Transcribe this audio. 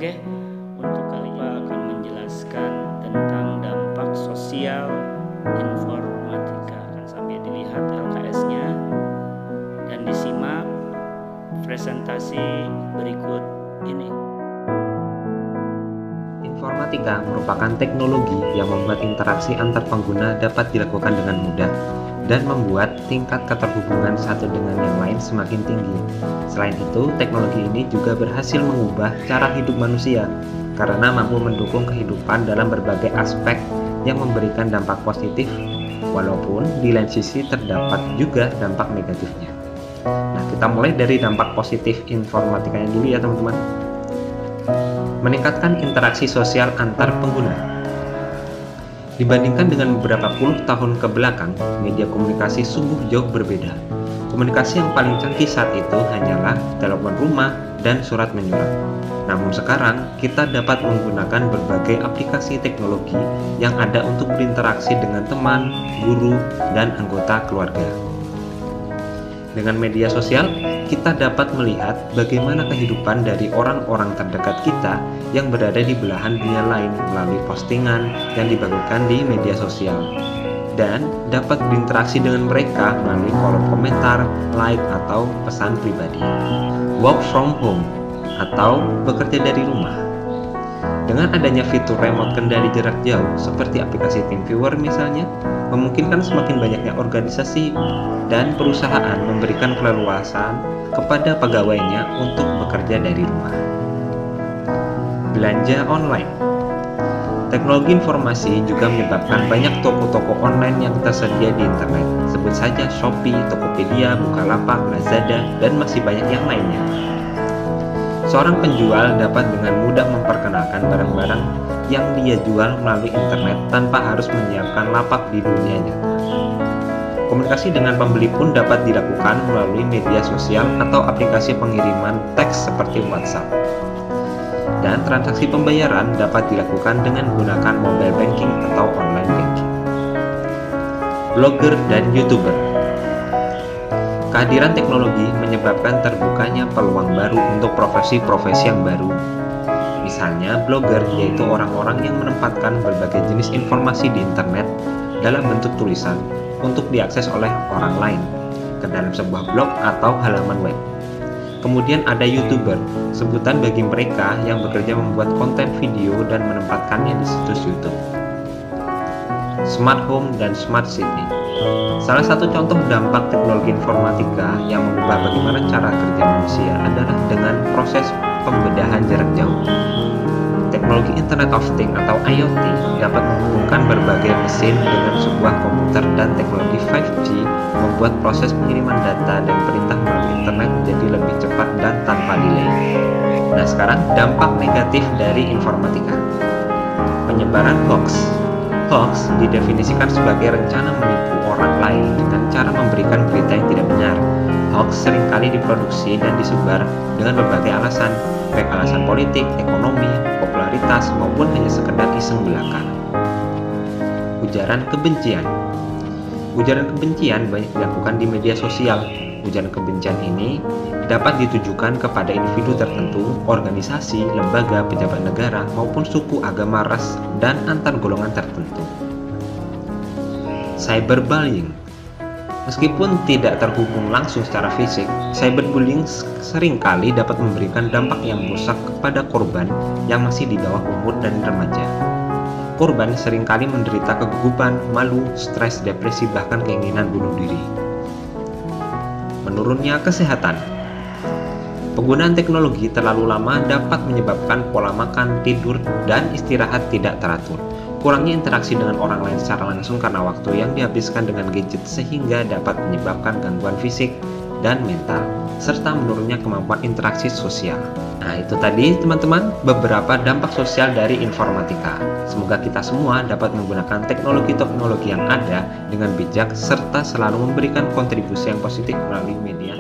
Oke, untuk kali ini akan menjelaskan tentang dampak sosial informatika. Akan sambil dilihat LKS-nya dan disimak presentasi berikut ini. Informatika merupakan teknologi yang membuat interaksi antar pengguna dapat dilakukan dengan mudah dan membuat tingkat keterhubungan satu dengan yang lain semakin tinggi. Selain itu, teknologi ini juga berhasil mengubah cara hidup manusia karena mampu mendukung kehidupan dalam berbagai aspek yang memberikan dampak positif, walaupun di lain sisi terdapat juga dampak negatifnya. Nah, kita mulai dari dampak positif informatikanya dulu ya teman-teman. Meningkatkan interaksi sosial antar pengguna. Dibandingkan dengan beberapa puluh tahun ke belakang, media komunikasi sungguh jauh berbeda. Komunikasi yang paling canggih saat itu hanyalah telepon rumah dan surat menyurat. Namun sekarang, kita dapat menggunakan berbagai aplikasi teknologi yang ada untuk berinteraksi dengan teman, guru, dan anggota keluarga. Dengan media sosial, kita dapat melihat bagaimana kehidupan dari orang-orang terdekat kita yang berada di belahan dunia lain melalui postingan yang dibagikan di media sosial, dan dapat berinteraksi dengan mereka melalui kolom komentar, like, atau pesan pribadi. Work from home atau bekerja dari rumah. Dengan adanya fitur remote kendali jarak jauh seperti aplikasi TeamViewer misalnya, memungkinkan semakin banyaknya organisasi dan perusahaan memberikan keleluasan kepada pegawainya untuk bekerja dari rumah. Belanja online. Teknologi informasi juga menyebabkan banyak toko-toko online yang tersedia di internet. Sebut saja Shopee, Tokopedia, Bukalapak, Lazada, dan masih banyak yang lainnya. Seorang penjual dapat dengan mudah memperkenalkan barang-barang yang dia jual melalui internet tanpa harus menyiapkan lapak di dunia nyata. Komunikasi dengan pembeli pun dapat dilakukan melalui media sosial atau aplikasi pengiriman teks seperti WhatsApp. Dan transaksi pembayaran dapat dilakukan dengan menggunakan mobile banking atau online banking. Blogger dan YouTuber. Kehadiran teknologi menyebabkan terbukanya peluang baru untuk profesi-profesi yang baru. Misalnya blogger, yaitu orang-orang yang menempatkan berbagai jenis informasi di internet dalam bentuk tulisan untuk diakses oleh orang lain ke dalam sebuah blog atau halaman web. Kemudian ada YouTuber, sebutan bagi mereka yang bekerja membuat konten video dan menempatkannya di situs YouTube. Smart Home dan Smart City. Salah satu contoh dampak teknologi informatika yang mengubah bagaimana cara kerja manusia adalah dengan proses pembedahan jarak jauh. Teknologi Internet of Things atau IoT dapat menghubungkan berbagai mesin dengan sebuah komputer, dan teknologi 5G membuat proses pengiriman data dan perintah melalui internet menjadi lebih cepat dan tanpa delay. Nah, sekarang dampak negatif dari informatika. Penyebaran hoax. Hoax didefinisikan sebagai rencana menipu orang lain dengan cara memberikan berita yang tidak benar. Hoax seringkali diproduksi dan disebar dengan berbagai alasan, baik alasan politik, ekonomi, popularitas, maupun hanya sekedar iseng belaka. Ujaran kebencian. Ujaran kebencian banyak dilakukan di media sosial. Ujaran kebencian ini dapat ditujukan kepada individu tertentu, organisasi, lembaga, pejabat negara, maupun suku, agama, ras, dan antar golongan tertentu. Cyberbullying. Meskipun tidak terhubung langsung secara fisik, cyberbullying seringkali dapat memberikan dampak yang merusak kepada korban yang masih di bawah umur dan remaja. Korban seringkali menderita kegugupan, malu, stres, depresi, bahkan keinginan bunuh diri. Menurunnya kesehatan. Penggunaan teknologi terlalu lama dapat menyebabkan pola makan, tidur, dan istirahat tidak teratur. Kurangnya interaksi dengan orang lain secara langsung karena waktu yang dihabiskan dengan gadget sehingga dapat menyebabkan gangguan fisik dan mental, serta menurunnya kemampuan interaksi sosial. Nah, itu tadi teman-teman beberapa dampak sosial dari informatika. Semoga kita semua dapat menggunakan teknologi-teknologi yang ada dengan bijak serta selalu memberikan kontribusi yang positif melalui media